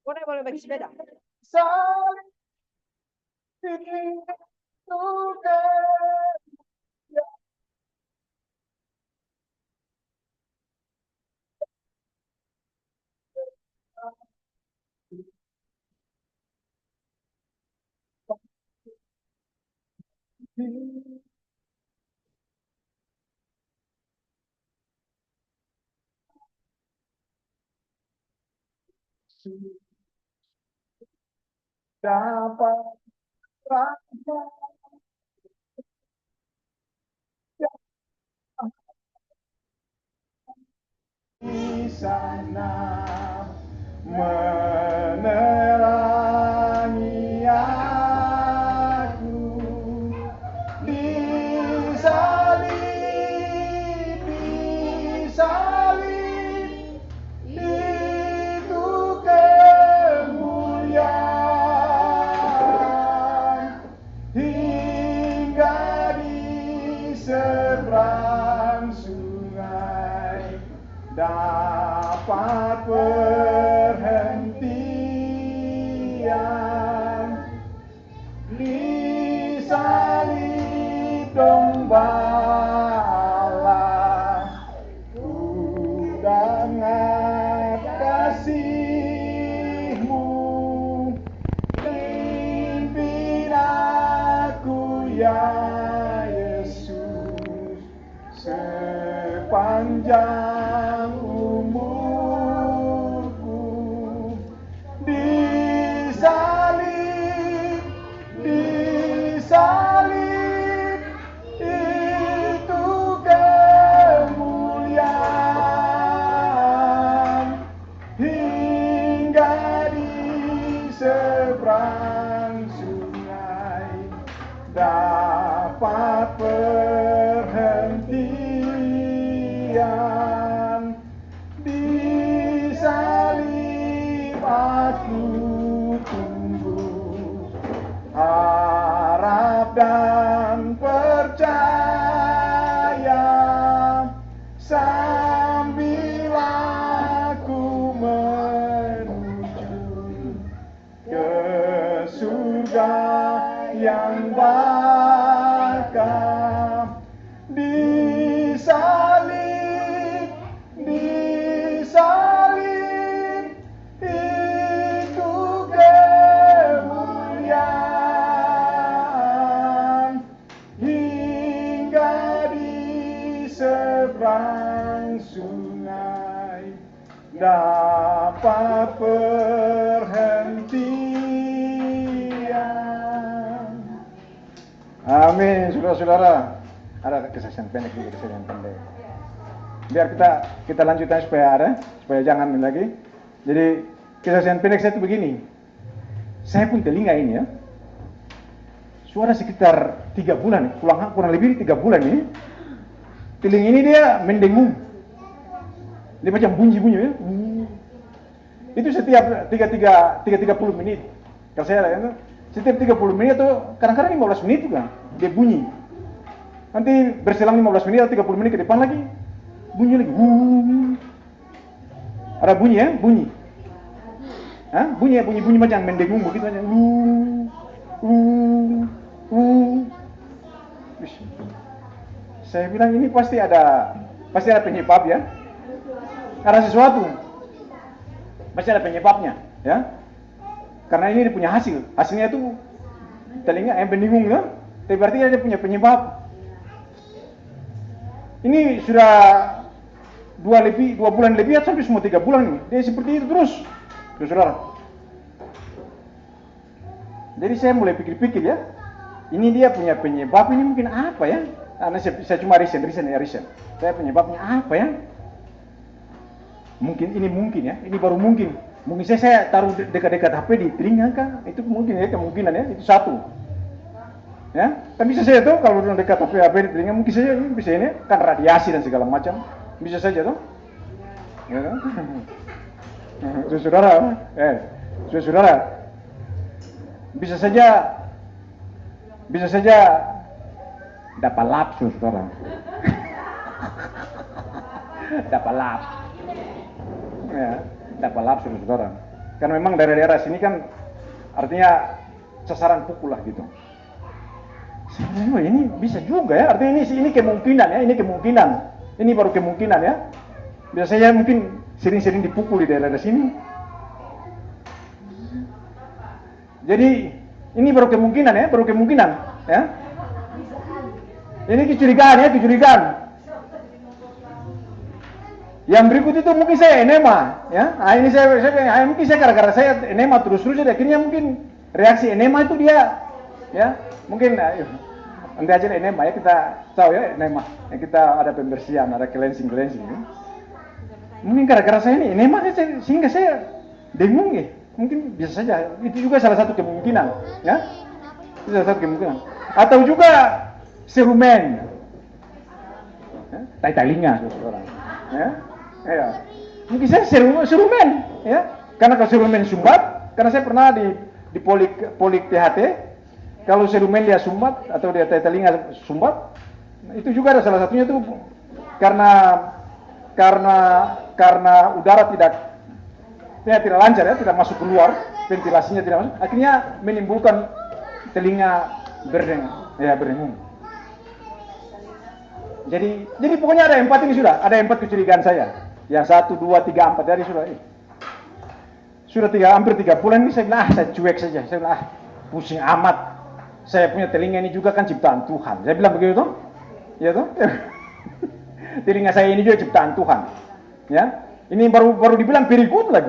Boleh bagi sepeda. Dapat rasa di sana menerangi aku disalib itu kemuliaan hingga di seberang sungai dapat perhentian disalib domba Allah dengan kasih-Mu pimpin aku ya Yesus sepanjang umurku disalib itu kemuliaan hingga di seberang sungai dapat perhentian disalib aku tunggu harap dan percaya sambil aku menuju ke surga yang bakal disalib itu kemuliaan hingga di seberang sungai dapat perhentian. Amin, saudara-saudara. Ada kesaksian pendek juga, kesaksian pendek. Biar kita lanjutkan supaya jangan lagi. Jadi kesaksian pendek saya itu begini. Saya pun telinga ini ya. Suara sekitar 3 bulan, kurang lebih 3 bulan ini. Telinga ini dia mendengung. Dia macam bunyi-bunyi ya. Itu setiap 30 menit. Kalau saya ya, setiap 30 menit atau kadang-kadang 15 menit juga dia bunyi. Nanti berselang 15 menit atau 30 menit ke depan lagi bunyi lagi. Ada bunyi ya, bunyi. Hah? Bunyi macam mendengung begitu aja. Saya bilang ini pasti ada penyebab ya. Ada sesuatu. Pasti ada penyebabnya, ya. Karena ini dia punya hasil. Hasilnya itu telinga yang mendengung ya. Tapi berarti dia punya penyebab. Ini sudah 2 bulan lebih atau sampai semua 3 bulan ini. Dia seperti itu terus. Saudara. Jadi saya mulai pikir-pikir ya. Ini dia punya penyebab ini mungkin apa ya? Karena saya cuma riset. Saya penyebabnya apa ya? Mungkin ya. Ini baru mungkin. Mungkin saya taruh dekat-dekat HP di telinga kah? Itu mungkin ya, kemungkinan ya. Itu satu. Ya, kan bisa saja tuh kalau dekat HP di telinga mungkin saja ini bisa ini kan radiasi dan segala macam. Bisa saja tuh. Ya kan? Saudara, saudara, bisa saja dapat lapsus, saudara. Dapat lapsus. Ya, dapat lapsus, saudara. Karena memang daerah-daerah sini kan artinya sasaran pukul lah gitu. Sebenarnya ini bisa juga ya, artinya ini kemungkinan ya, ini kemungkinan. Ini baru kemungkinan ya. Biasanya mungkin sering-sering dipukul di daerah sini. Jadi ini baru kemungkinan ya, baru kemungkinan ya. Ini kecurigaan. Yang berikut itu mungkin saya enema ya. Nah, ini saya mungkin saya gara-gara saya enema terus-terus akhirnya mungkin reaksi enema itu dia ya, mungkin nanti aja enema ya, kita tahu ya enema. Ya, kita ada pembersihan, ada cleansing ya. Mungkin gara-gara saya ini enema sehingga saya dengung ya. Mungkin bisa saja itu juga salah satu kemungkinan ya. Itu salah satu kemungkinan. Atau juga serumen. Ya, tai-tailinga seseorang. Ya. Ya. Mungkin saya serumen ya. Karena kalau serumen sumbat, karena saya pernah di polik THT, kalau serumen dia sumbat atau dia telinga sumbat, itu juga ada salah satunya itu karena udara tidak lancar ya, tidak masuk keluar, ventilasinya tidak masuk, akhirnya menimbulkan telinga berdengung. Jadi pokoknya ada 4 ini sudah, ada 4 kecurigaan saya. Yang 1, 2, 3, 4 dari sudah hampir 3 bulan ini saya bilang, saya cuek saja. Saya bilang, pusing amat. Saya punya telinga ini juga kan ciptaan Tuhan. Saya bilang begitu toh? Ya toh? Telinga saya ini juga ciptaan Tuhan. Ya. Ini baru dibilang very good lagi.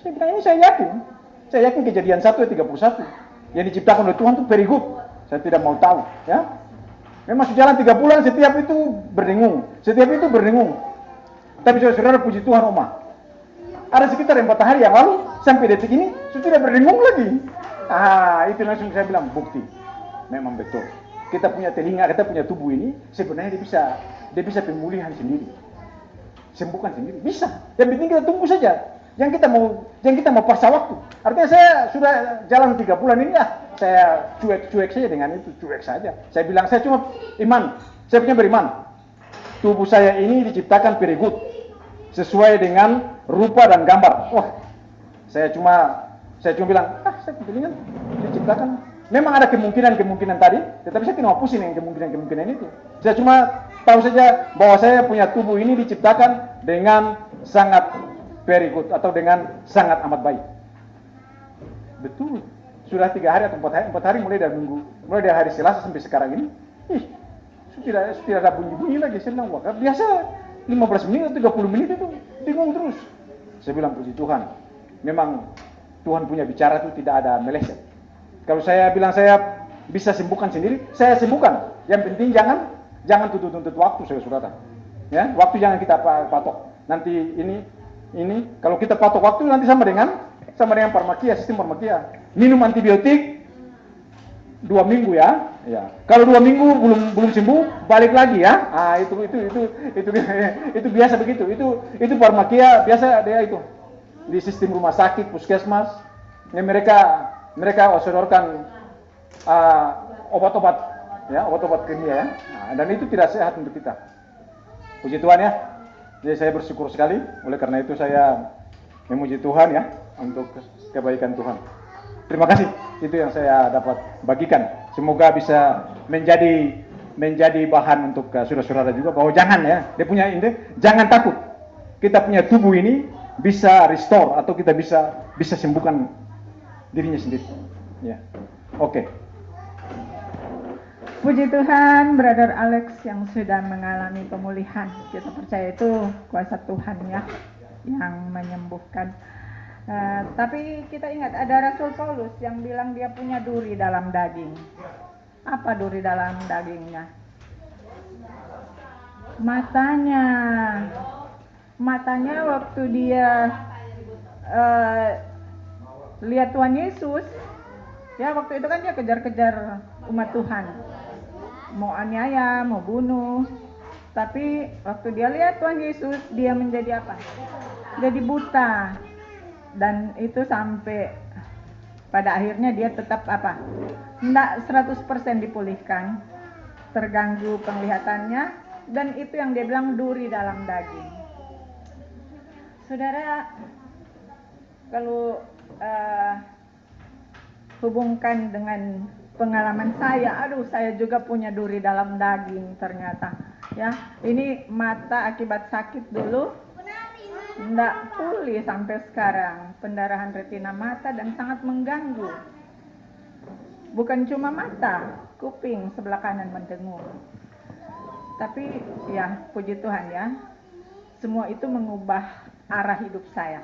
Saya bilang ini saya yakin Kejadian 1 ayat 31 yang diciptakan oleh Tuhan itu very good. Saya tidak mau tahu, ya. Memang sudah jalan 3 bulan setiap itu berdengung. Tapi saudara puji Tuhan, Oma. Ada sekitar 4 hari yang lalu sampai detik ini sudah tidak berdengung lagi. Itu langsung saya bilang bukti. Memang betul. Kita punya telinga, kita punya tubuh ini sebenarnya dia bisa pemulihan sendiri. Sembuhkan sendiri, bisa. Yang penting kita tunggu saja. Yang kita mau paksa waktu. Artinya saya sudah jalan 3 bulan ini saya cuek saja dengan itu, cuek saja. Saya bilang saya cuma iman, saya punya beriman. Tubuh saya ini diciptakan very good, sesuai dengan rupa dan gambar. Wah, saya cuma bilang, saya telinga diciptakan. Memang ada kemungkinan tadi, tetapi saya tidak mau pusing dengan kemungkinan itu. Saya cuma tahu saja bahwa saya punya tubuh ini diciptakan dengan sangat very good atau dengan sangat amat baik. Betul. Sudah 3 hari atau 4 hari mulai dari hari Selasa sampai sekarang ini. Sudah ada bunyi-bunyi lagi. Saya bilang, wah, biasa 15 menit atau 30 menit itu bingung terus. Saya bilang, puji Tuhan. Memang Tuhan punya bicara itu tidak ada meleset. Kalau saya bilang saya bisa sembuhkan sendiri, saya sembuhkan. Yang penting jangan tuntut waktu, saudara. Ya, waktu jangan kita patok. Nanti ini kalau kita patok waktu nanti sama dengan farmakia, sistem farmakia. Minum antibiotik 2 minggu ya. Kalau 2 minggu belum sembuh, balik lagi ya. Itu biasa begitu. Itu farmakia biasa dia itu. Di sistem rumah sakit, puskesmas, ya mereka sodorkan obat-obat kimia ya. Dan itu tidak sehat untuk kita. Puji Tuhan ya. Jadi saya bersyukur sekali. Oleh karena itu saya memuji Tuhan ya untuk kebaikan Tuhan. Terima kasih. Itu yang saya dapat bagikan. Semoga bisa menjadi bahan untuk saudara-saudara juga bahwa jangan ya. Dia punya ini, jangan takut. Kita punya tubuh ini bisa restore atau kita bisa sembuhkan dirinya sendiri. Ya. Oke. Puji Tuhan, Brother Alex yang sudah mengalami pemulihan. Kita percaya itu kuasa Tuhan ya, yang menyembuhkan. Tapi kita ingat ada Rasul Paulus yang bilang dia punya duri dalam daging. Apa duri dalam dagingnya? Matanya waktu dia lihat Tuhan Yesus, ya waktu itu kan dia kejar-kejar umat Tuhan. Mau aniaya, mau bunuh. Tapi waktu dia lihat Tuhan Yesus, dia menjadi apa? Jadi buta. Dan itu sampai pada akhirnya dia tetap apa? Tidak 100% dipulihkan. Terganggu penglihatannya. Dan itu yang dia bilang duri dalam daging. Saudara, kalau hubungkan dengan pengalaman saya, aduh saya juga punya duri dalam daging ternyata. Ya, ini mata akibat sakit dulu, enggak pulih sampai sekarang, pendarahan retina mata dan sangat mengganggu. Bukan cuma mata, kuping sebelah kanan mendengung. Tapi ya puji Tuhan ya, semua itu mengubah arah hidup saya.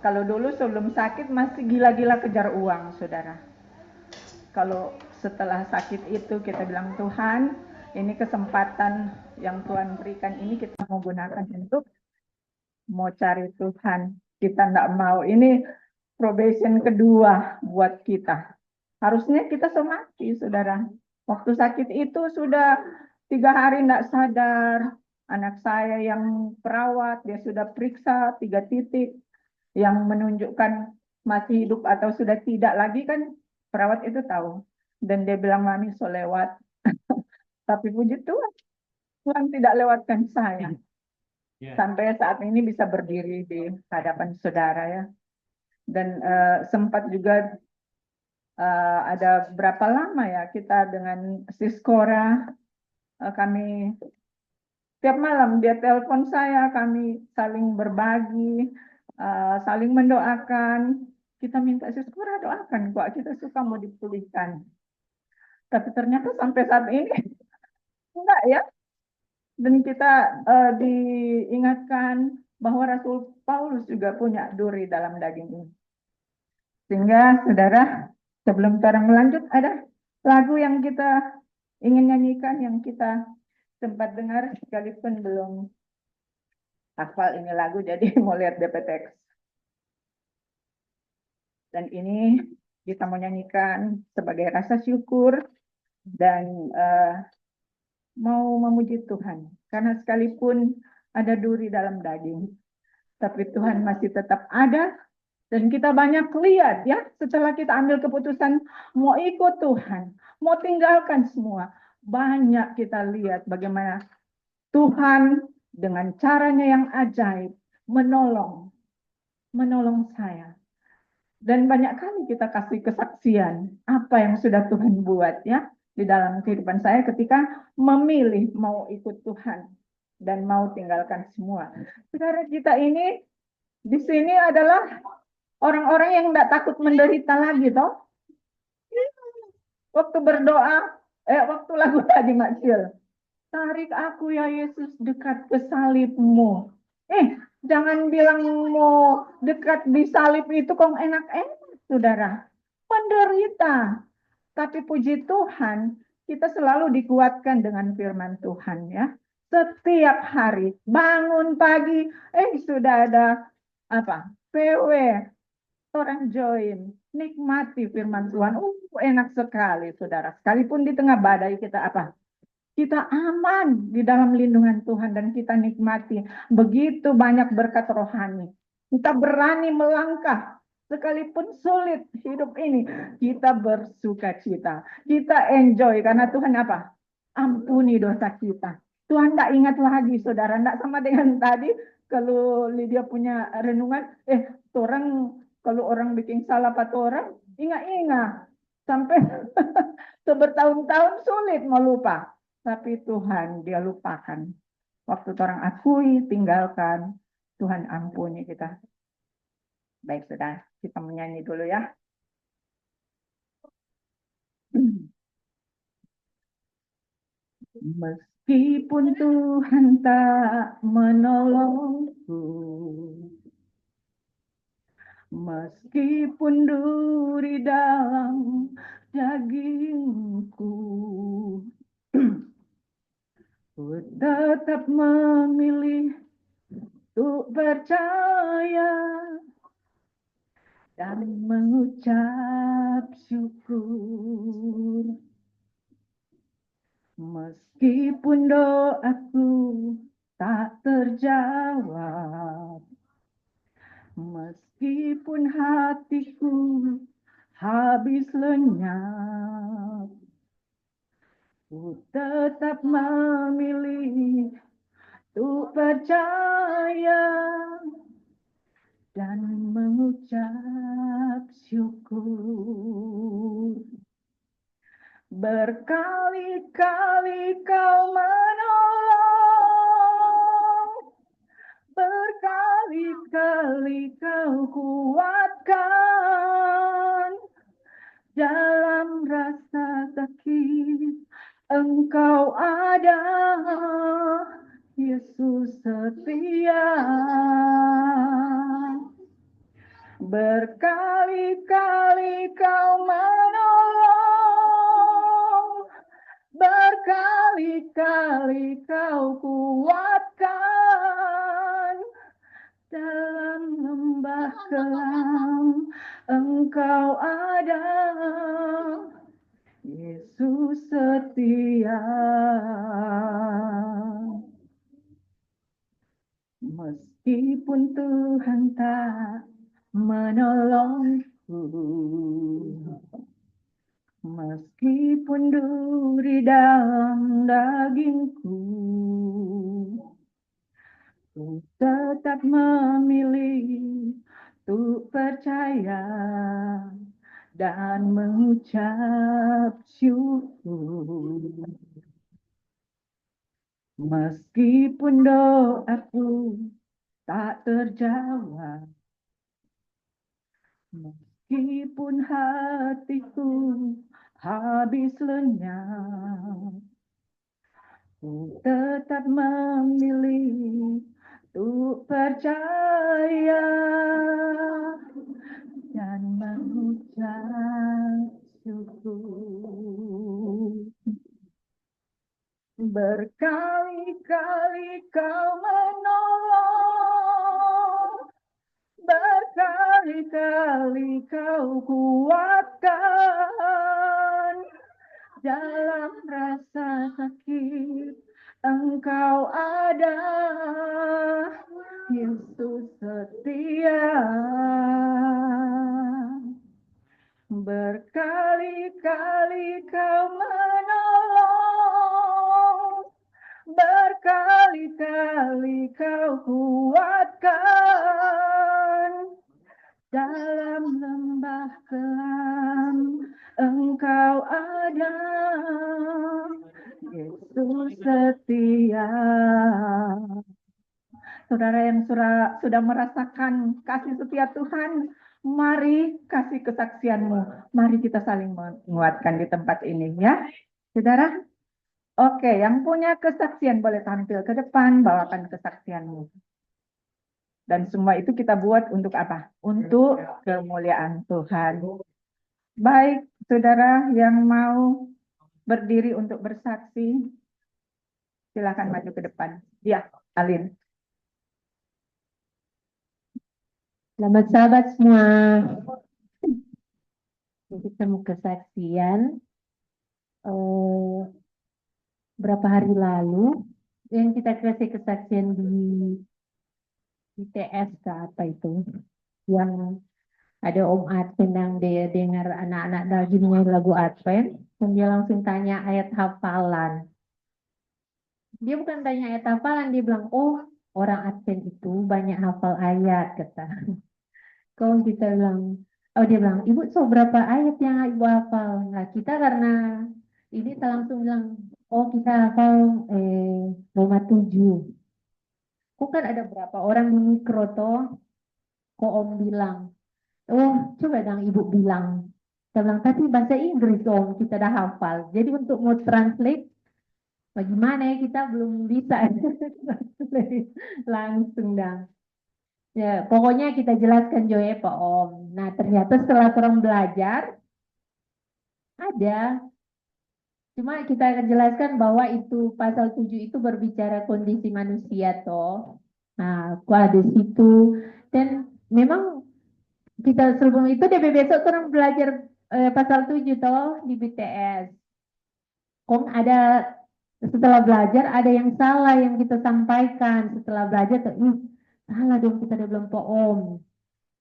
Kalau dulu sebelum sakit masih gila-gila kejar uang, saudara. Kalau setelah sakit itu kita bilang Tuhan, ini kesempatan yang Tuhan berikan ini kita mau gunakan untuk mau cari Tuhan. Kita enggak mau, ini probation kedua buat kita. Harusnya kita somati, saudara. Waktu sakit itu sudah 3 hari enggak sadar. Anak saya yang perawat, dia sudah periksa 3 titik yang menunjukkan masih hidup atau sudah tidak lagi kan perawat itu tahu. Dan dia bilang mami so lewat. Tapi puji Tuhan, Tuhan tidak lewatkan saya. Sampai saat ini bisa berdiri di hadapan saudara ya. Dan sempat juga ada berapa lama ya kita dengan Siskora, kami tiap malam dia telepon saya, kami saling berbagi, saling mendoakan. Kita minta Siskora doakan kok, kita suka mau dipulihkan. Tapi ternyata sampai saat ini enggak ya. Dan kita diingatkan bahwa Rasul Paulus juga punya duri dalam daging ini. Sehingga saudara, sebelum kita melanjut, ada lagu yang kita ingin nyanyikan, yang kita sempat dengar sekalipun belum hafal ini lagu, jadi mau lihat DP teks. Dan ini kita mau nyanyikan sebagai rasa syukur dan mau memuji Tuhan. Karena sekalipun ada duri dalam daging, tapi Tuhan masih tetap ada. Dan kita banyak lihat ya, setelah kita ambil keputusan mau ikut Tuhan, mau tinggalkan semua, banyak kita lihat bagaimana Tuhan dengan caranya yang ajaib menolong saya. Dan banyak kali kita kasih kesaksian apa yang sudah Tuhan buat ya di dalam kehidupan saya ketika memilih mau ikut Tuhan dan mau tinggalkan semua. Saudara, kita ini di sini adalah orang-orang yang tidak takut menderita lagi, toh. Waktu berdoa, waktu lagu tadi Sil, tarik aku ya Yesus dekat ke salibmu. Jangan bilang mau dekat di salib itu kok enak-enak, saudara. Menderita. Tapi puji Tuhan, kita selalu dikuatkan dengan firman Tuhan ya. Setiap hari, bangun pagi, sudah ada apa? PW, orang join, nikmati firman Tuhan. Enak sekali, saudara. Sekalipun di tengah badai kita apa? Kita aman di dalam lindungan Tuhan dan kita nikmati begitu banyak berkat rohani. Kita berani melangkah sekalipun sulit hidup ini. Kita bersuka cita. Kita enjoy karena Tuhan apa? Ampuni dosa kita. Tuhan tidak ingat lagi, saudara. Tidak sama dengan tadi kalau Lydia punya renungan, orang kalau orang bikin salah pada orang, ingat-ingat. Sampai bertahun-tahun sulit mau lupa. Tapi Tuhan dia lupakan. Waktu orang akui, tinggalkan, Tuhan ampuni kita. Baik, saudara, kita menyanyi dulu ya. Meskipun Tuhan tak menolongku, meskipun duri dalam dagingku, ku tetap memilih untuk percaya dan mengucap syukur. Meskipun doaku tak terjawab, meskipun hatiku habis lenyap, ku tetap memilih untuk percaya dan mengucap syukur. Berkali-kali kau menolong, berkali-kali kau kuatkan. Dalam rasa sakit Engkau ada, Yesus setia. Berkali-kali kau menolong, berkali-kali kau kuatkan. Dalam lembah kelam Engkau ada, Yesus setia. Meskipun Tuhan tak menolongku, meskipun duri dalam dagingku, ku tetap memilih untuk percaya dan mengucap syukur. Meskipun doaku tak terjawab, meskipun hatiku habis lenyap, ku tetap memilih untuk percaya dan mengucap syukur. Berkali-kali kau menolong, berkali-kali kau kuatkan. Dalam rasa sakit Engkau ada, Yesus setia. Berkali-kali kau menolong, berkali-kali kau kuatkan. Dalam lembah kelam Engkau ada, Yesus setia. Saudara yang sudah merasakan kasih setia Tuhan, mari kasih kesaksianmu. Mari kita saling menguatkan di tempat ini ya. Saudara, oke, yang punya kesaksian boleh tampil ke depan, bawakan kesaksianmu. Dan semua itu kita buat untuk apa? Untuk kemuliaan Tuhan. Baik, saudara yang mau berdiri untuk bersaksi, silakan maju ke depan. Ya, Alin. Selamat sahabat semua. Kita mau kesaksian berapa hari lalu yang kita kasih kesaksian di ITS ke apa itu, yang ada Om Advent yang dia dengar anak-anak lagi nyanyi lagu Advent, dan dia langsung tanya ayat hafalan. Dia bukan tanya ayat hafalan, dia bilang, oh orang Advent itu banyak hafal ayat, kata. Kalau kita bilang, oh dia bilang, ibu so berapa ayat yang ibu hafal? Nah kita karena ini kita langsung bilang, oh kita hafal Roma 7. Kok kan ada berapa orang di mikro toh, kok Om bilang, oh coba dong ibu bilang. Kita bilang, tapi bahasa Inggris Om, kita dah hafal. Jadi untuk mau translate, bagaimana ya kita belum bisa langsung dah. Ya, pokoknya kita jelaskan Joy Pak Om. Nah, ternyata setelah orang belajar, ada. Cuma kita akan jelaskan bahwa itu pasal 7 itu berbicara kondisi manusia toh. Nah, aku ada situ. Dan memang kita sebelum itu DP besok orang belajar pasal 7 toh di BTS. Kok ada Setelah belajar ada yang salah yang kita sampaikan. Setelah belajar tuh, salah dong kita udah bilang po Om.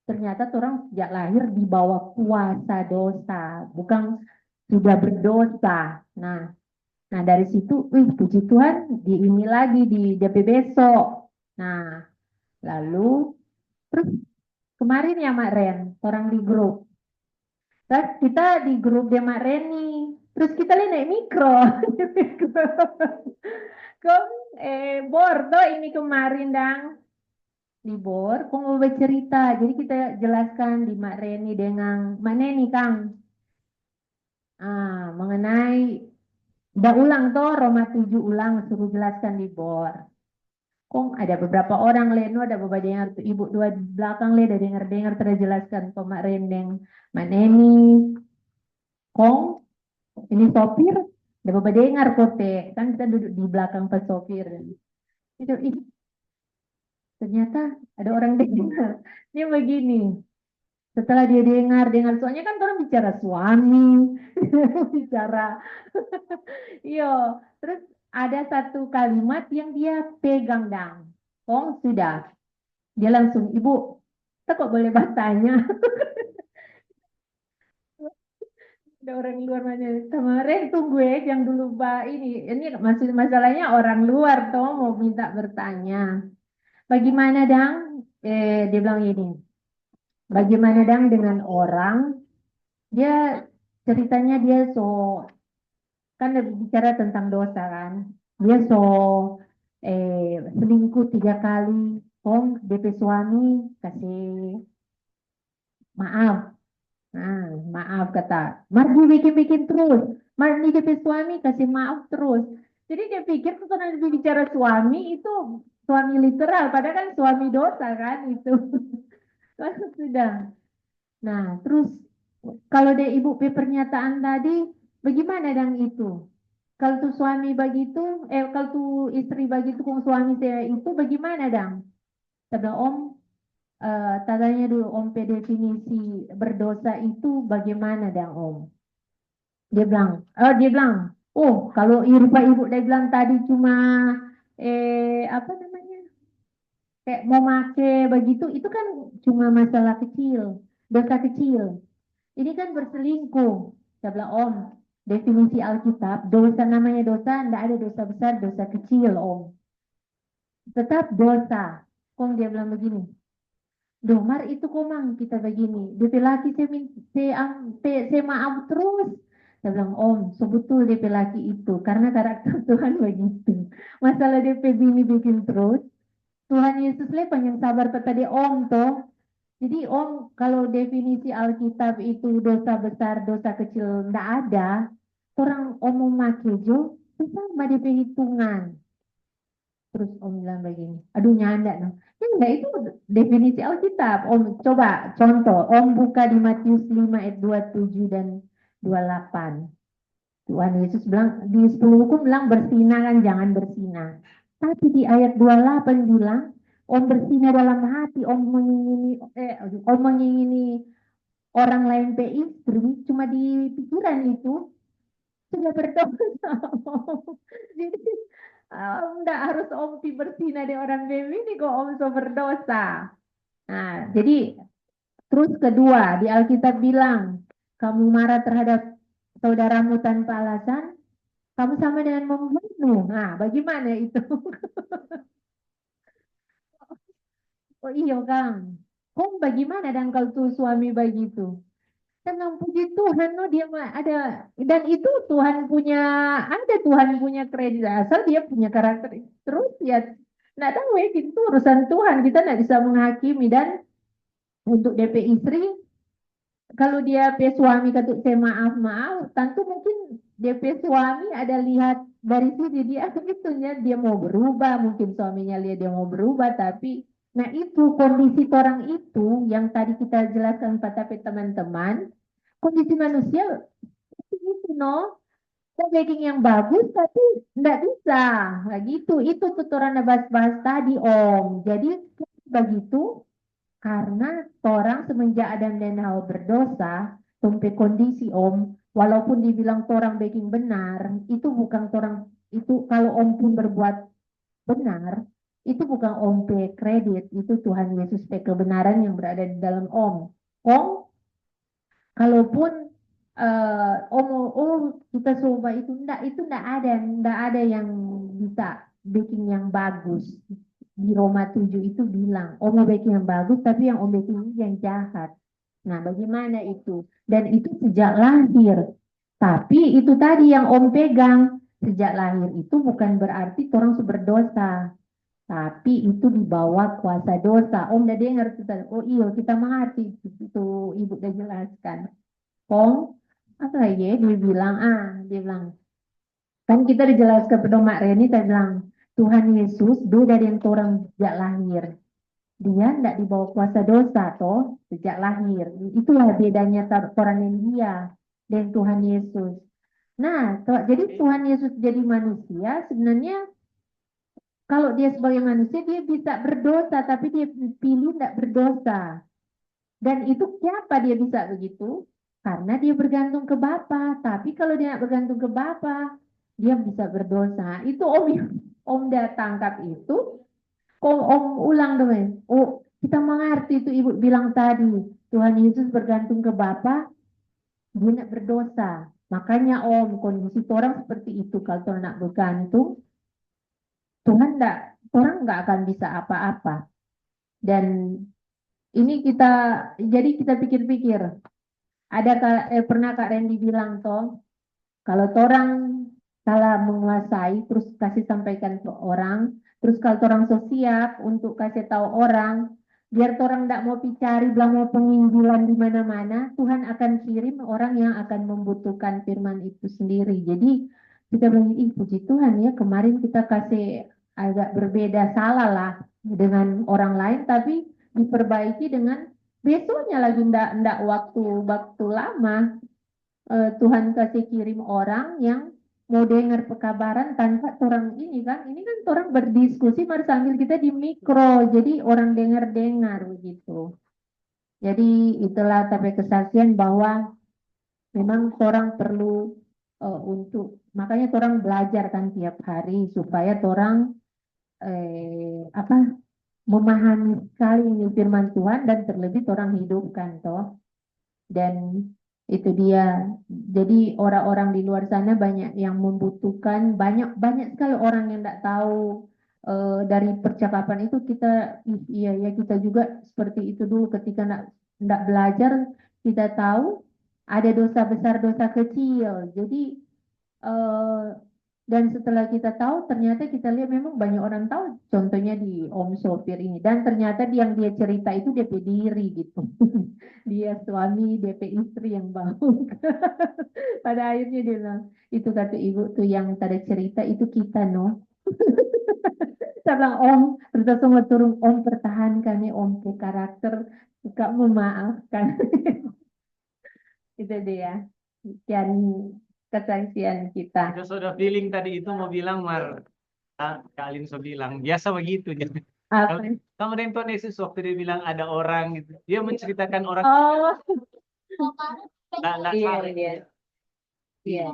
Ternyata orang sejak lahir di bawah kuasa dosa, bukan sudah berdosa. Nah dari situ, puji Tuhan, di ini lagi di DP besok. Nah, lalu terus kemarin ya Mak Ren, orang di grup. Terus kita di grup dia Mak Reni. Terus kita lihat naik mikro. Kok Bordo ini kemarin dang libur, kok mau bercerita. Jadi kita jelaskan di Mak Reni dengan Mak Neni Kang. Mengenai udah ulang toh Roma 7 ulang suruh jelaskan di bor. Kong ada beberapa orang Leno ada beberapa dengar tuh ibu dua di belakang le ada dengar terjelaskan kok Mak Rendeng Mak Neni Kong ini sopir ada beberapa dengar kote kan kita duduk di belakang pas sopir itu ternyata ada orang dengar dia begini setelah dia dengar soalnya kan orang bicara suami bicara iya terus ada satu kalimat yang dia pegang dang Kong sudah dia langsung ibu kita kok boleh bertanya ada orang luar mana kemarin tunggu yang dulu ini maksud masalahnya orang luar toh mau minta bertanya bagaimana dang dia bilang ini bagaimana dang dengan orang dia ceritanya dia kan bicara tentang dosa kan dia selingkuh 3 kali Kong DP suami kasih maaf maaf kata Mardi bikin-bikin terus Mardi DP suami kasih maaf terus jadi dia pikir tuh karena dia bicara suami itu suami literal padahal kan suami dosa kan itu sudah nah terus kalau dia ibu pernyataan tadi bagaimana dang itu kalau tuh suami begitu kalau tuh istri begitu kong suami saya itu bagaimana dang kata Om tanya dulu Om definisi berdosa itu bagaimana dang Om dia bilang kalau ibu dia bilang tadi cuma apa namanya kayak mau make begitu itu kan cuma masalah kecil dosa kecil ini kan berselingkuh saya bilang Om definisi Alkitab dosa namanya dosa tidak ada dosa besar dosa kecil Om tetap dosa kong dia bilang begini Domar itu komang kita begini. DP laki saya maaf terus. Saya bilang, Om, sebetul DP laki itu. Karena karakter Tuhan begitu. Masalah DP bini bikin terus. Tuhan Yesus lepas yang sabar tadi Om toh. Jadi Om, kalau definisi Alkitab itu dosa besar, dosa kecil, tidak ada. Orang Om memakai jo, itu sama DP hitungan. Terus Om bilang begini, aduh nyanda no. Ya enggak itu definisi Alkitab. Om coba contoh, Om buka di Matius 5 ayat 27 dan 28. Tuhan Yesus bilang di 10 hukum bilang berzina kan jangan berzina. Tapi di ayat 28 bilang Om berzina dalam hati, Om mengingini orang lain pe istri cuma di pikiran itu sudah berdosa. Jadi enggak harus Om bersina di orang baby ini kok Om so berdosa. Nah, jadi terus kedua di Alkitab bilang kamu marah terhadap saudaramu tanpa alasan, kamu sama dengan membunuh. Nah, bagaimana itu? Oh iya Kang. Kong bagaimana dan kalau tuh suami begitu? Tenang puji Tuhan, no dia ada dan itu Tuhan punya kredit asal dia punya karakter terus ya. Nggak tahu ya itu urusan Tuhan kita nggak bisa menghakimi dan untuk DP istri kalau dia pe suami kata saya maaf tentu mungkin DP suami ada lihat dari sini dia itunya dia mau berubah mungkin suaminya lihat dia mau berubah tapi nah itu kondisi orang itu yang tadi kita jelaskan pada teman-teman kondisi manusia itu no baking yang bagus tapi tidak bisa nah gitu itu tutoran bahas-bahas tadi Om jadi begitu karena orang semenjak Adam dan Hawa berdosa sampai kondisi Om walaupun dibilang orang baking benar itu bukan orang itu kalau Om pun berbuat benar, itu bukan Om pe kredit, itu Tuhan Yesus pe kebenaran yang berada di dalam Om. Om, kalaupun Om, oh kita coba itu enggak ada yang bisa bikin yang bagus. Di Roma 7 itu bilang, Om mau bikin yang bagus, tapi yang Om bikin ini yang jahat. Nah, bagaimana itu? Dan itu sejak lahir. Tapi itu tadi yang Om pegang, sejak lahir itu bukan berarti orang berdosa. Tapi itu di bawah kuasa dosa. Om udah dengar kita, oh iya kita mengerti itu Ibu udah jelaskan. Om, apa lagi ya? Dia bilang, kan kita dijelaskan pada Mak Reni, saya bilang, Tuhan Yesus beda dengan orang sejak lahir. Dia tidak dibawa kuasa dosa toh sejak lahir. Itulah bedanya orang yang dia dan Tuhan Yesus. Nah, jadi Tuhan Yesus jadi manusia sebenarnya kalau dia sebagai manusia dia bisa berdosa tapi dia pilih tidak berdosa. Dan itu siapa dia bisa begitu? Karena dia bergantung ke Bapa. Tapi kalau dia bergantung ke Bapa, dia bisa berdosa. Itu Om udah tangkap itu. Om ulang dong. Oh, kita mengerti itu Ibu bilang tadi. Tuhan Yesus bergantung ke Bapa, dia tidak berdosa. Makanya Om, kondisi orang seperti itu. Kalau orang nak bergantung, Tuhan tidak, orang nggak akan bisa apa-apa. Dan ini jadi kita pikir-pikir. Pernah Kak Randy bilang toh, kalau orang salah menguasai, terus kasih sampaikan ke orang, terus kalau orang so siap untuk kasih tahu orang, biar orang tidak mau cari, bilang mau penginjilan di mana-mana, Tuhan akan kirim orang yang akan membutuhkan firman itu sendiri. Jadi kita bilang, ih puji Tuhan ya, kemarin kita kasih agak berbeda, salah lah dengan orang lain, tapi diperbaiki dengan besoknya lagi ndak waktu lama Tuhan kasih kirim orang yang mau dengar pekabaran tanpa orang ini kan orang berdiskusi mari sambil kita di mikro jadi orang dengar begitu. Jadi itulah tapi kesaksian bahwa memang orang perlu untuk makanya orang belajar kan tiap hari supaya orang memahami sekali ini firman Tuhan dan terlebih orang hidupkan toh. Dan itu dia. Jadi orang-orang di luar sana banyak yang membutuhkan, banyak sekali orang yang tidak tahu dari percakapan itu kita, iya ya kita juga seperti itu dulu ketika tidak belajar kita tahu ada dosa besar dosa kecil. Jadi eh, dan setelah kita tahu, ternyata kita lihat memang banyak orang tahu, contohnya di Om Sopir ini. Dan ternyata yang dia cerita itu DP diri gitu. Dia suami, DP istri yang bau. Pada akhirnya dia bilang, itu kata ibu tuh yang tadi cerita, itu kita no. Saya bilang, Om, terus semua turun, Om pertahankan nih, Om ke karakter, suka memaafkan. Itu dia. Sekian kesaksian kita. Itu sudah feeling tadi itu mau bilang Kalin so bilang biasa begitu. Apa? Kamu dengan Tuhan Yesus waktu dia bilang ada orang gitu, dia menceritakan orang. Oh, Nggak iya, salah. iya. Iya.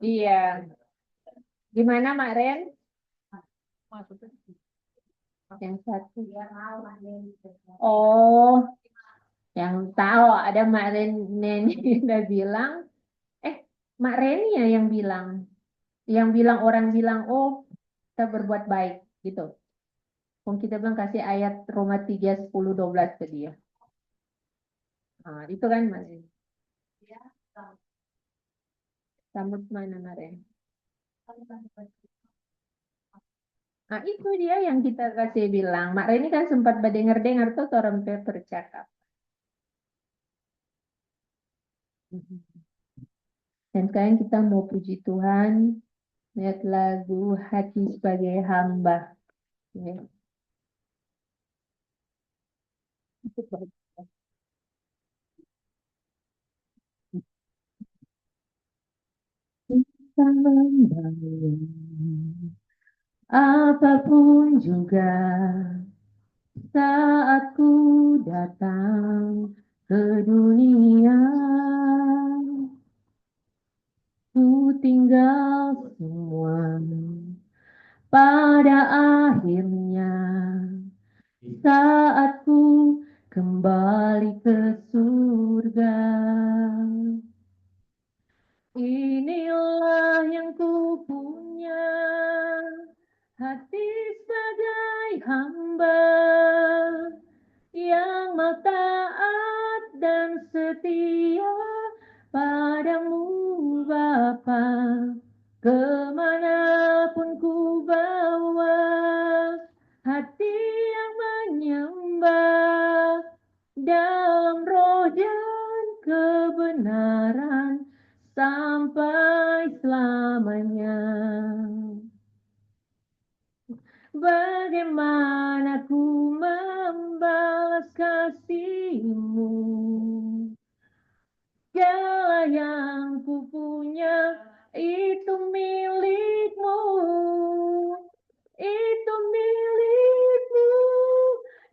Iya. Gimana, Mak Ren? Yang satu. Oh, yang tahu ada Mak Ren Neni udah bilang, Mak Reni ya yang bilang orang bilang, oh kita berbuat baik gitu. Kalau kita bilang kasih ayat Roma 3, 10, 12 ke dia. Nah, itu kan Mak Reni. Sambut mana Mak Reni? Nah, itu dia yang kita kasih bilang. Mak Reni kan sempat mendengar-dengar tuh orang bercakap. Dan sekarang kita mau puji Tuhan, lihat lagu Hati Sebagai Hamba. Ya. Itu bagus. Kita membangun apapun juga saat ku datang ke dunia, ku tinggal semua. Pada akhirnya, saat ku kembali ke surga, inilah yang ku punya, hati sebagai hamba yang mau taat dan setia padamu Bapa. Kemanapun ku bawa hati yang menyembah dalam roh dan kebenaran sampai selamanya. Bagaimana ku membalas kasih-Mu? Segala yang ku punya itu milik-Mu, itu milik-Mu.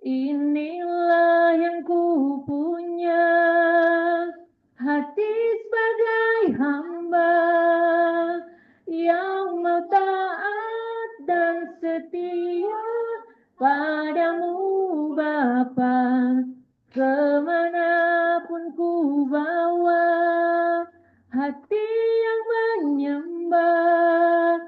Inilah yang ku punya, hati sebagai hamba yang mau taat dan setia padamu Bapa. Kemanapun ku bawa hati yang menyembah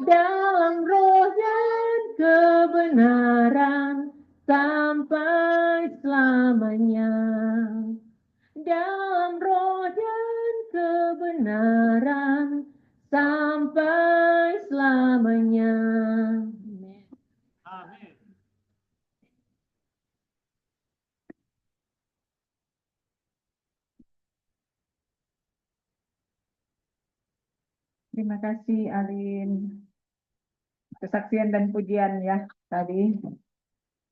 dalam roh dan kebenaran sampai selamanya. Dalam roh dan kebenaran sampai selamanya. Amin. Terima kasih Alin, kesaksian dan pujian ya tadi,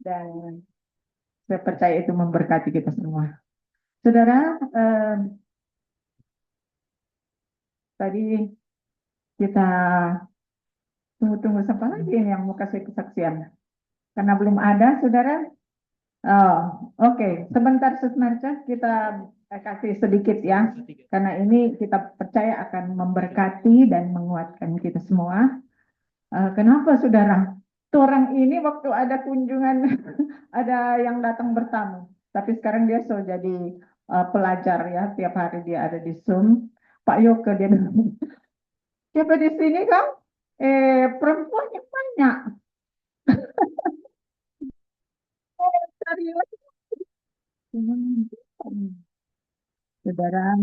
dan saya percaya itu memberkati kita semua. Saudara, tadi kita tunggu-tunggu siapa lagi ini yang mau kasih kesaksian? Karena belum ada, saudara. Oh, oke. Sebentar, Susmarca, kita kasih sedikit ya. Sedikit. Karena ini kita percaya akan memberkati dan menguatkan kita semua. Kenapa, saudara? Tuh orang ini waktu ada kunjungan, ada yang datang bertamu. Tapi sekarang dia sudah jadi pelajar ya. Tiap hari dia ada di Zoom. Pak Yoke dia bilang, siapa di sini, Kang? Perempuannya banyak. Cari lagi. Saudara,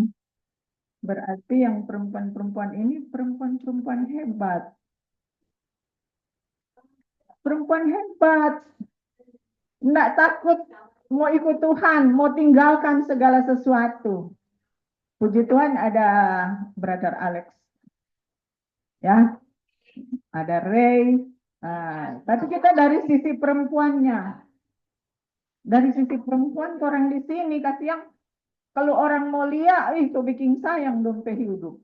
berarti yang perempuan-perempuan ini perempuan-perempuan hebat. Perempuan hebat. Enggak takut mau ikut Tuhan, mau tinggalkan segala sesuatu. Puji Tuhan ada Brother Alex. Ya, ada Ray. Tapi kita dari sisi perempuannya. Dari sisi perempuan orang di sini kasih yang kalau orang mau lihat, tuh bikin sayang dompet hidup.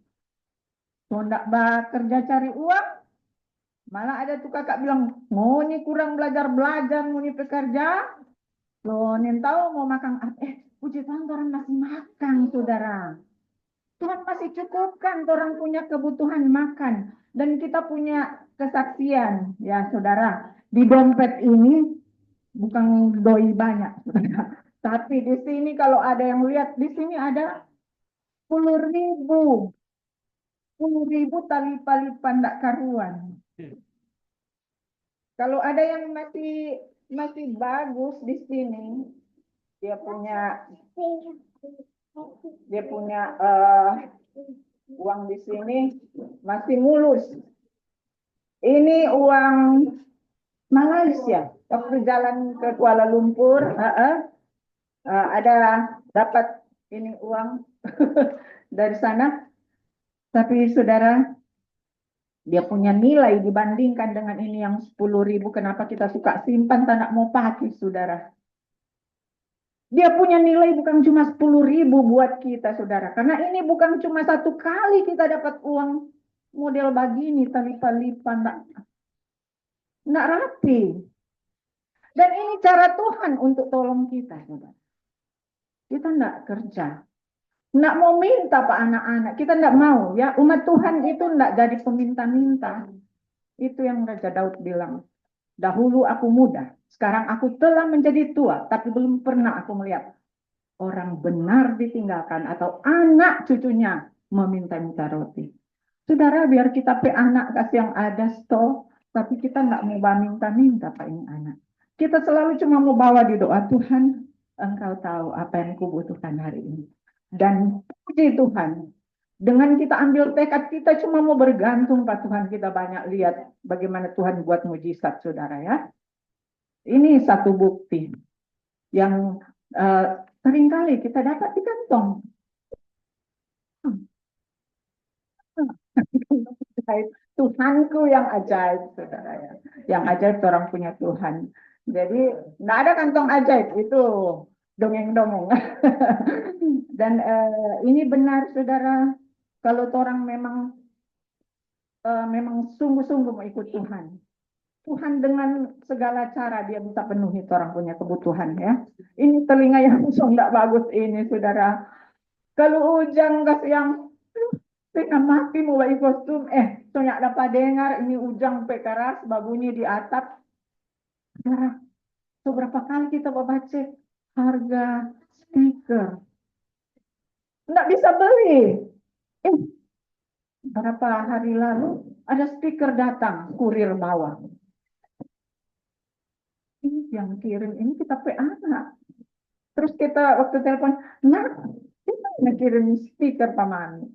Tuh enggak kerja cari uang, malah ada tuh kakak bilang, mau nih kurang belajar-belajar, mau nih pekerja, loh nih tahu mau makan apa? Puji Tuhan orang masih makan, saudara. Tuhan masih cukupkan orang punya kebutuhan makan. Dan kita punya kesaksian, ya saudara. Di dompet ini bukan doi banyak, saudara. Tapi di sini kalau ada yang lihat, di sini ada 10.000. 10.000 tali palipan tak karuan. Kalau ada yang masih bagus di sini, dia punya uang di sini masih mulus. Ini uang Malaysia. Waktu jalan ke Kuala Lumpur, ada dapat ini uang dari sana. Tapi saudara, dia punya nilai dibandingkan dengan ini yang 10.000. Kenapa kita suka simpan, tak mau pakai, saudara? Dia punya nilai bukan cuma 10.000 buat kita, saudara. Karena ini bukan cuma satu kali kita dapat uang model begini, tali-talipan, nggak rapi. Dan ini cara Tuhan untuk tolong kita, saudara. kita enggak kerja. Enggak mau minta Pak anak-anak, kita enggak mau ya. Umat Tuhan itu enggak jadi peminta-minta. Itu yang Raja Daud bilang. Dahulu aku muda, sekarang aku telah menjadi tua, tapi belum pernah aku melihat orang benar ditinggalkan atau anak cucunya meminta-minta roti. Saudara, biar kita pe anak kasih yang ada stok, tapi kita nggak mau minta-minta Pak ini anak. Kita selalu cuma mau bawa di doa, Tuhan, Engkau tahu apa yang kubutuhkan hari ini. Dan puji Tuhan, dengan kita ambil tekad, kita cuma mau bergantung Pak Tuhan, kita banyak lihat bagaimana Tuhan buat mujizat, saudara ya. Ini satu bukti yang seringkali kita dapat di kantong. Tuhanku yang ajaib, saudara ya. Yang ajaib orang punya Tuhan. Jadi nggak ada kantong ajaib, itu dongeng-dongeng. Dan ini benar, saudara. Kalau orang memang sungguh-sungguh mau ikut Tuhan, Tuhan dengan segala cara dia bisa penuhi orang punya kebutuhan ya. Ini telinga yang tidak bagus ini, saudara. Kalau ujang kasih yang tengah mati mulai kostum, soalnya dapat dengar ini ujang keras babunyi di atap. Saudara, seberapa kali kita baca harga speaker, nggak bisa beli. Berapa hari lalu ada speaker datang, kurir bawa. Ini yang kirim, ini kita pe anak. Terus kita waktu telepon, nah, kita ngirim speaker Pak Mami.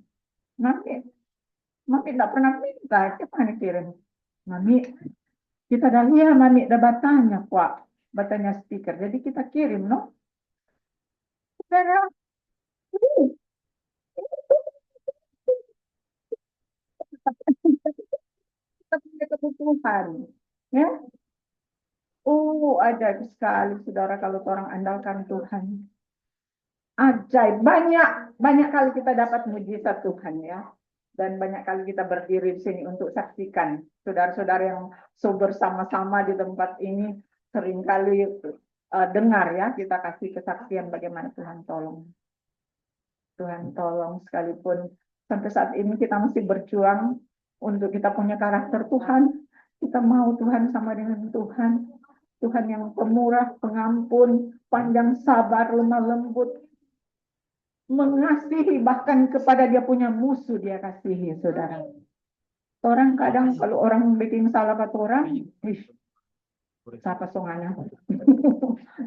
Mami tidak pernah minta, kita ngirim. Mami, kita dah lihat Mami dah batanya, Pak. Batanya speaker, jadi kita kirim, no? Saudara, kita punya kebutuhan. Ya, ajaib sekali, saudara, kalau orang andalkan Tuhan. Ajaib, banyak kali kita dapat mujizat Tuhan ya. Dan banyak kali kita berdiri di sini untuk saksikan saudara-saudara yang bersama-sama di tempat ini seringkali dengar ya, kita kasih kesaksian bagaimana Tuhan tolong. Tuhan tolong sekalipun sampai saat ini kita masih berjuang untuk kita punya karakter Tuhan. Kita mau Tuhan sama dengan Tuhan. Tuhan yang pemurah, pengampun, panjang sabar, lemah lembut, mengasihi, bahkan kepada dia punya musuh dia kasihi, saudara. Orang kadang kalau orang bikin salah kata orang, siapa songana?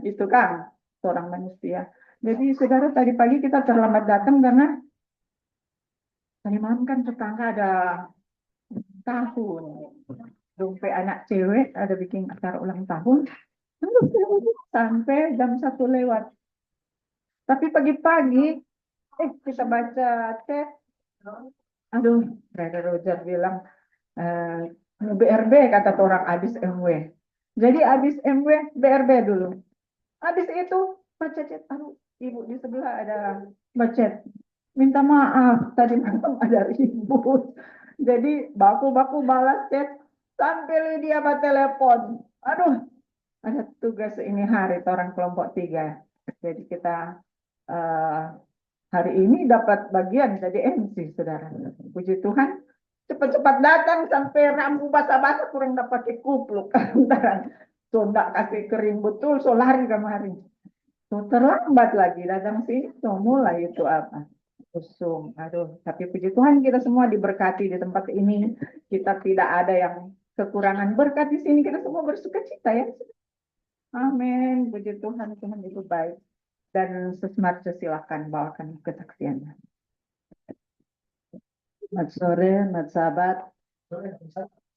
Itu kan seorang manusia. Jadi saudara, tadi pagi kita terlambat datang karena tadi malam kan tetangga ada tahun. Dompet anak cewek ada bikin acara ulang tahun. Sampai jam 1 lewat. Tapi pagi-pagi, kita baca chat. Aduh, Brother Roger bilang, BRB kata orang habis MW. Jadi habis MW, BRB dulu. Habis itu, baca chat. Aduh, ibu di sebelah ada baca. Minta maaf, tadi malam ada ribut. Jadi baku-baku balas chat. Sampai dia telepon. Aduh, ada tugas ini hari orang kelompok 3. Jadi kita hari ini dapat bagian jadi MC, saudara. Puji Tuhan, cepat-cepat datang sampai rambut basah-basah kurang dapat pakai kupluk. So ndak kasih kering betul, so lari kemari. So terlambat lagi datang sini, so mulai itu apa? Usung. Aduh, tapi puji Tuhan kita semua diberkati di tempat ini. Kita tidak ada yang kekurangan berkat di sini, kita semua bersuka cita ya. Amin. Puji Tuhan, Tuhan itu baik. Dan Sesmar silakan bawakan kesaksiannya. Selamat sore, Mas sahabat.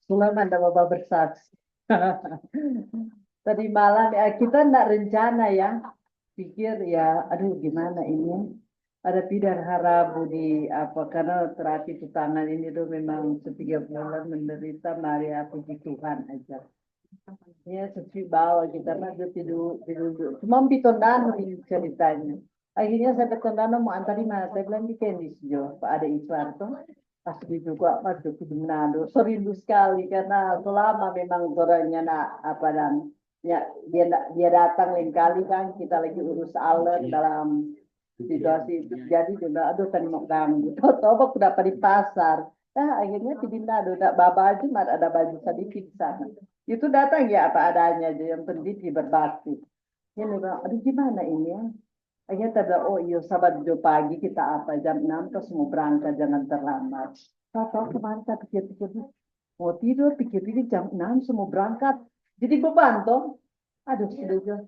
Selamat ada Bapak bersaksi. Tadi malam ya kita enggak rencana ya. Pikir ya, aduh gimana ini. Ada pidar harabu di apa karena terapi tangan ini tuh memang 3 bulan menderita, mari puji Tuhan aja. Ya sepi bawa kita mah tidur cuma pitondano ini ceritanya. Akhirnya saya pitondano mau antari mas, saya bilang di Kendis Jo, Pak Ade Iswarto. Pas juga masuk ke Manado, serindu sekali karena selama memang orangnya nak apa dan ya dia datang lain kali kan kita lagi urus alert dalam situasi itu jadi juga aduh kan mau ganggu tahu aku dapat di pasar akhirnya tidak ada baba aja ada baju sedikit di sana itu datang ya apa adanya aja yang penting berbakti ini bang aduh gimana ini ya akhirnya tada oh iya Sabtu pagi kita apa jam 6 terus mau berangkat jangan terlambat tahu kemarin saya pikir-pikir mau tidur pikir-pikir jam 6 semua berangkat jadi beban toh aduh sudah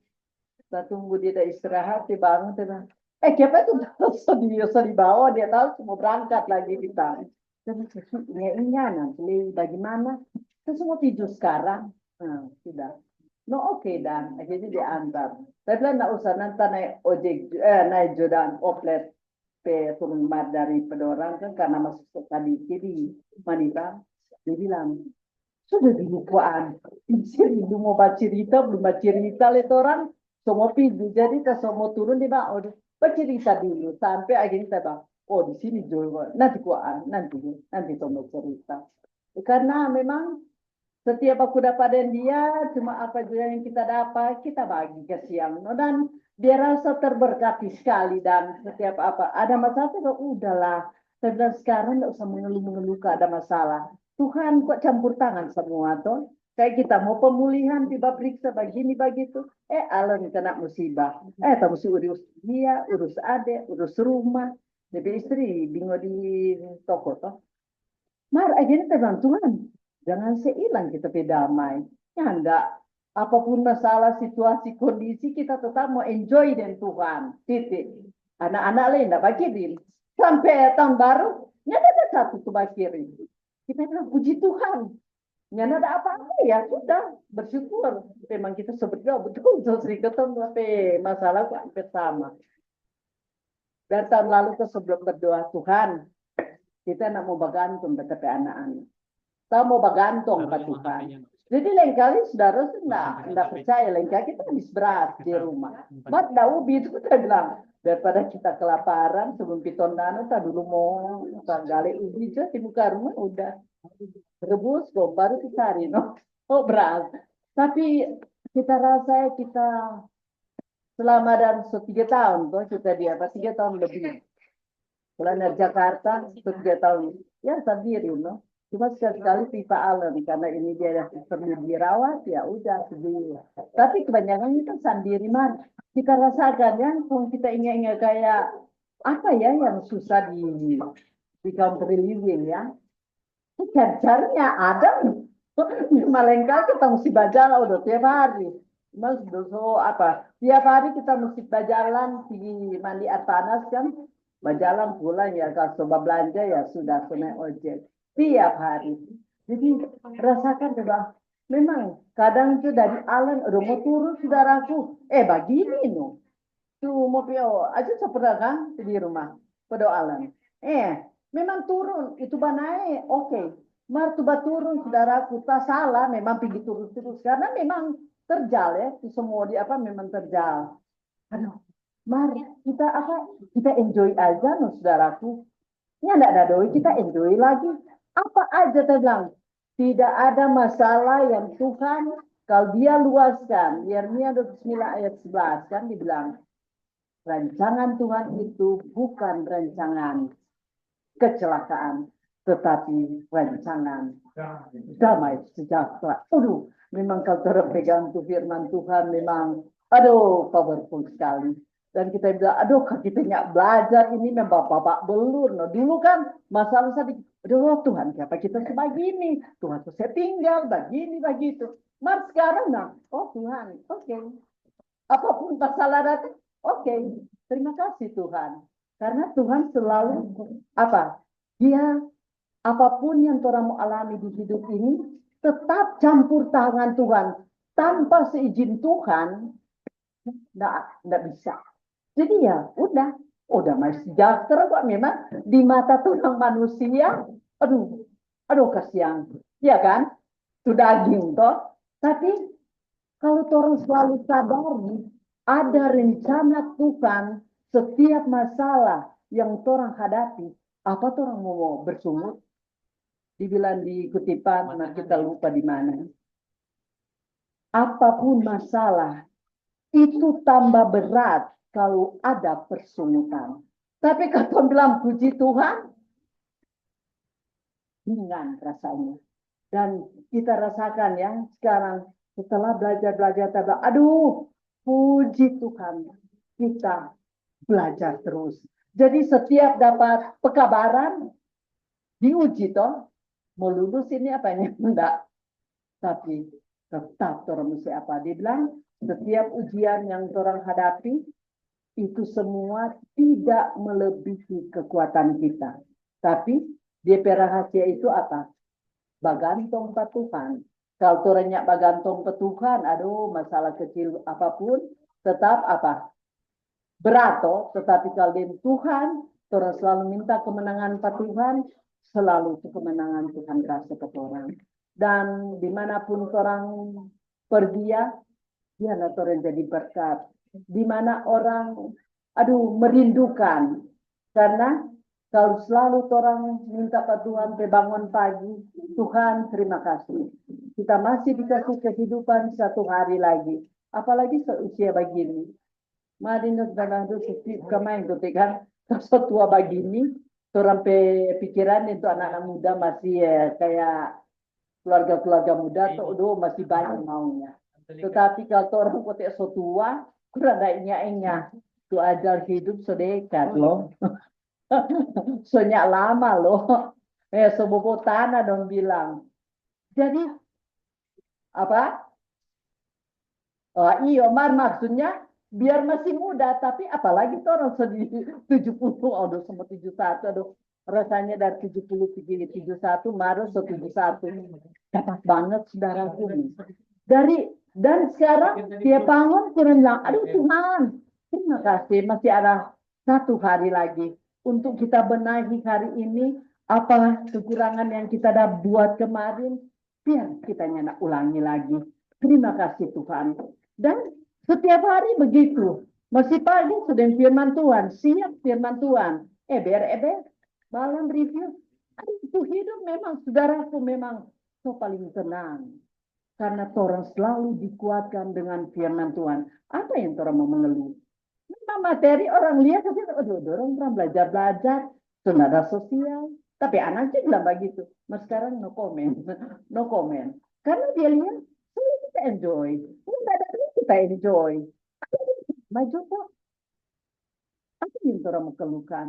kita tunggu dia ada istirahat dia bangun dia bilang siapa itu sedih bawa dia tahu semua berangkat lagi kita dan nanti bagaimana kita semua tidur sekarang sudah no oke dan akhirnya diantar saya bilang nggak usah nanti naik ojek naik jodan oplet turun dari pedorang kan karena masuk tadi jadi Manibang dia bilang sudah dibukuan rindu mau baca cerita belum baca cerita lihat orang semua pintu jadi kita semua turun di bawah baca cerita dulu sampai akhirnya kita bang oh di sini juga nanti kuan nanti semua cerita karena memang setiap aku dapat dan dia cuma apa juga yang kita dapat kita bagi ke siang dan dia rasa terberkati sekali dan setiap apa ada masalah tuh udahlah saya bilang sekarang nggak usah mengeluh-mengeluh ada masalah Tuhan kok campur tangan semua toh kayak kita mau pemulihan tiba periksa begini begitu Alan kena musibah tak mesti urus dia urus adik urus rumah jadi istri bingung di toko toh mar akhirnya kita bilang Tuhan jangan seilang kita damai ya enggak apapun masalah situasi kondisi kita tetap mau enjoy dengan Tuhan titik anak-anak lain enggak bakirin sampai tahun baru nyata ada satu tuh bakirin kita bilang puji Tuhan nyata ada apa-apa ya sudah bersyukur memang kita sebetulnya betul sering ketemu tapi masalah kok hampir sama dan tahun lalu ke sebelum berdoa Tuhan kita nak mau bergantung tetapi anak-anak kita mau bergantung ke Tuhan jadi lain kali saudara enggak percaya lain kali kita habis berat di rumah mat ubi itu kita bilang daripada kita kelaparan sebelum piton dana kita dulu mau gali ubi aja di muka rumah udah rebus kok baru kita cari beras tapi kita rasa kita selama dan 3 tahun tuh kita di apa 3 tahun lebih pulang dari Jakarta 3 tahun ya sendiri cuma sekali-sekali pipa alam karena ini dia perlu dirawat ya udah sendiri tapi kebanyakan itu sendiri man kita rasakan ya kalau kita ingat-ingat kayak apa ya yang susah di country living ya cari-carinya ada malengkal kita mesti berjalan udah tiap hari mas so apa tiap hari kita mesti berjalan di mandi air panas kan berjalan pulang ya kalau coba belanja ya sudah naik ojek tiap hari jadi rasakan coba memang kadang itu dari alam udah mau turun saudaraku begini tuh mau pio aja seperti kan di rumah pada alam memang turun itu naik oke martuba turun saudaraku tak salah memang pergi turun terus karena memang terjal ya semua di apa memang terjal aduh mari kita enjoy aja saudaraku ya enggak ada doi kita enjoy lagi apa aja saya bilang tidak ada masalah yang Tuhan kalau dia luaskan Yeremia 29 ayat 11 kan dibilang rancangan Tuhan itu bukan rancangan kecelakaan tetapi rancangan damai sejahtera memang kalau terpegang tuh firman Tuhan memang powerful sekali dan kita bilang kita nggak belajar ini memang bapak belur dulu kan masalah sedikit Tuhan siapa kita sebegini Tuhan tuh saya tinggal begini begitu mas sekarang Tuhan oke. Apapun masalah datang terima kasih Tuhan karena Tuhan selalu dia apapun yang orang mau alami di hidup ini tetap campur tangan Tuhan tanpa seizin Tuhan nggak bisa jadi ya udah masih sejahtera kok memang di mata Tuhan manusia aduh kasihan ya kan sudah daging toh tapi kalau orang selalu sadari ada rencana Tuhan setiap masalah yang orang hadapi apa orang mau bersungut dibilang di kutipan kita lupa di mana apapun masalah itu tambah berat selalu ada persungutan. Tapi kalau bilang puji Tuhan, ringan rasanya. Dan kita rasakan ya sekarang setelah belajar-belajar, aduh puji Tuhan, kita belajar terus. Jadi setiap dapat pekabaran, diuji toh, mau lulus ini apanya? Enggak. Tapi tetap orang mesti apa? Dia bilang, setiap ujian yang orang hadapi, itu semua tidak melebihi kekuatan kita. Tapi DP rahasia itu apa? Bagantong pa Tuhan. Kalau orangnya bagantong pa Tuhan, aduh masalah kecil apapun, tetap apa? Berato, tetapi kalau dengan Tuhan, orang selalu minta kemenangan pa Tuhan, selalu itu kemenangan Tuhan kasih ke orang. Dan dimanapun orang pergi ya, dialah orang jadi berkat. Dimana orang, aduh merindukan. Karena kalau selalu orang minta ke Tuhan, bangun pagi, Tuhan terima kasih. Kita masih dikasih kehidupan satu hari lagi. Apalagi seusia begini. Mari nak tu setiap kemain tu kan, kalau tua begini, orang pikiran itu anak-anak muda masih kayak keluarga-keluarga muda tuh masih banyak maunya. Tetapi kalau orang kotek so tua, kurang ada inya-inya. Tu ajar hidup sedekat loh. Soalnya lama loh. Sebobo tanah dong bilang. Jadi apa? Oh, iya, maksudnya biar masih muda, tapi apalagi tuh orang sedih 70, aduh sama 71, aduh rasanya dari 70 ke 71, Maret 71. Dapat banget saudaraku. Dan sekarang dia bangun kurang bilang, aduh Tuhan, terima kasih masih ada satu hari lagi untuk kita benahi hari ini apa kekurangan yang kita dah buat kemarin, biar kita nak ulangi lagi. Terima kasih Tuhan. Dan setiap hari begitu. Masih pagi sedang firman Tuhan, siap firman Tuhan. Malam review. Itu hidup memang saudaraku memang so paling tenang. Karena orang selalu dikuatkan dengan firman Tuhan. Apa yang orang mau mengeluh? Memang materi orang lihat, aduh, orang belajar-belajar, senada sosial. Tapi anaknya bilang begitu. Mas sekarang no comment. No comment. Karena dia lihat, kita enjoy. Enggak ada duit kita enjoy. Maju kok. Apa yang orang mau keluhkan?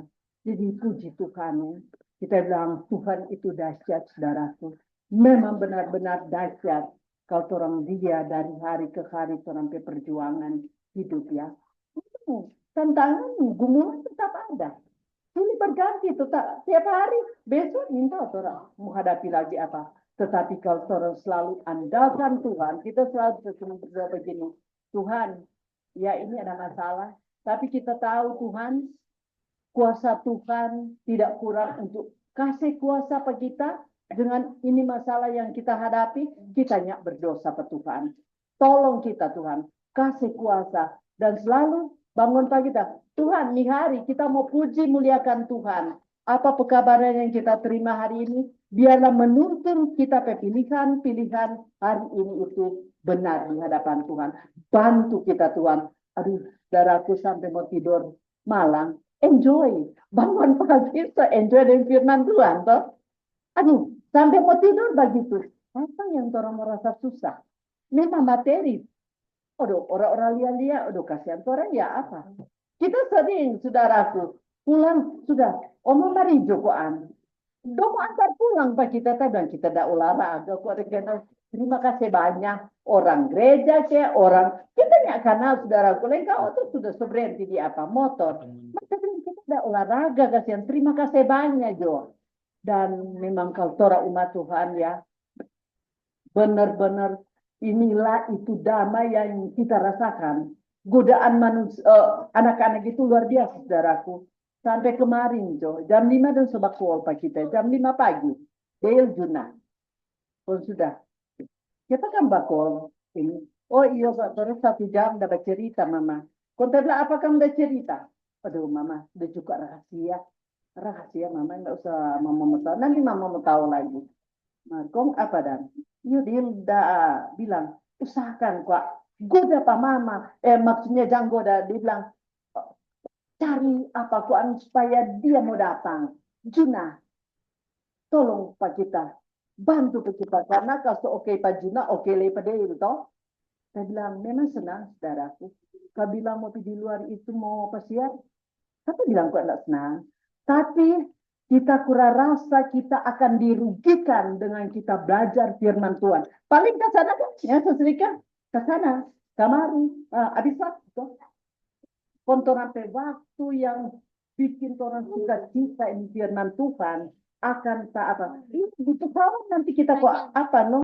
Jadi puji Tuhan ya. Kita bilang Tuhan itu dahsyat saudaraku. Memang benar-benar dahsyat. Kalau orang dia dari hari ke hari sampai perjuangan hidup ya. Tantangan, gumulan tetap ada. Ini berganti tetap tiap hari. Besok minta orang menghadapi lagi apa. Tetapi kalau orang selalu andalkan Tuhan, kita selalu berdoa begini. Tuhan, ya ini ada masalah. Tapi kita tahu Tuhan, kuasa Tuhan tidak kurang untuk kasih kuasa pada kita. Dengan ini masalah yang kita hadapi, kita berdosa pada Tuhan. Tolong kita Tuhan, kasih kuasa. Dan selalu bangun pagi kita, Tuhan, nih hari kita mau puji muliakan Tuhan. Apa pekabaran yang kita terima hari ini? Biarlah menuntun kita pilihan hari ini itu benar di hadapan Tuhan. Bantu kita Tuhan. Aduh, darahku sampai mau tidur malam. Enjoy. Bangun pagi, so enjoy dengan firman Tuhan. Toh. Aduh, sampai mau tidur begitu. Apa yang orang merasa susah? Memang materi. Aduh, orang-orang lihat-lihat, aduh kasihan orang ya apa? Kita sering, saudaraku, pulang sudah. Oma mari jokoan. Domo antar pulang Pak kita bilang kita dah olahraga kok terima kasih banyak orang gereja ke orang kita nggak kenal saudaraku kau tuh sudah berhenti di apa motor maka kita dah olahraga kasihan terima kasih banyak Jo dan memang kalau tora umat Tuhan ya benar-benar inilah itu damai yang kita rasakan godaan manusia anak-anak itu luar biasa saudaraku. Sampai kemarin, Jo, jam 5 dan sebab call Pak kita, jam 5 pagi, Dale Juna. Pun sudah. Kita kan bakal ini. Oh iya, Pak, terus 1 jam dapat cerita, Mama. Kontak bilang, apa kamu udah cerita? Aduh, Mama, udah juga rahasia. Rahasia, Mama, nggak usah Mama mau tahu. Nanti Mama mau tahu lagi. Nah, kong apa dan? Iya, dia udah bilang, usahakan, kok. Goda Pak Mama. Maksudnya jangan goda. Dia bilang, cari apa kuan supaya dia mau datang. Juna, tolong Pak kita, bantu Pak kita. Karena kalau oke Pak Juna, oke le pada itu toh. Saya bilang, memang senang saudaraku. Kau bilang mau pergi di luar itu mau apa sih ya? Tapi bilang kok enggak senang. Tapi kita kurang rasa kita akan dirugikan dengan kita belajar firman Tuhan. Paling ke sana kan, ya Saudara, ke sana, kamari, habis waktu. Kontor sampai waktu yang bikin orang suka cita ini firman Tuhan akan tak apa. Ini butuh tahun nanti kita kok apa no?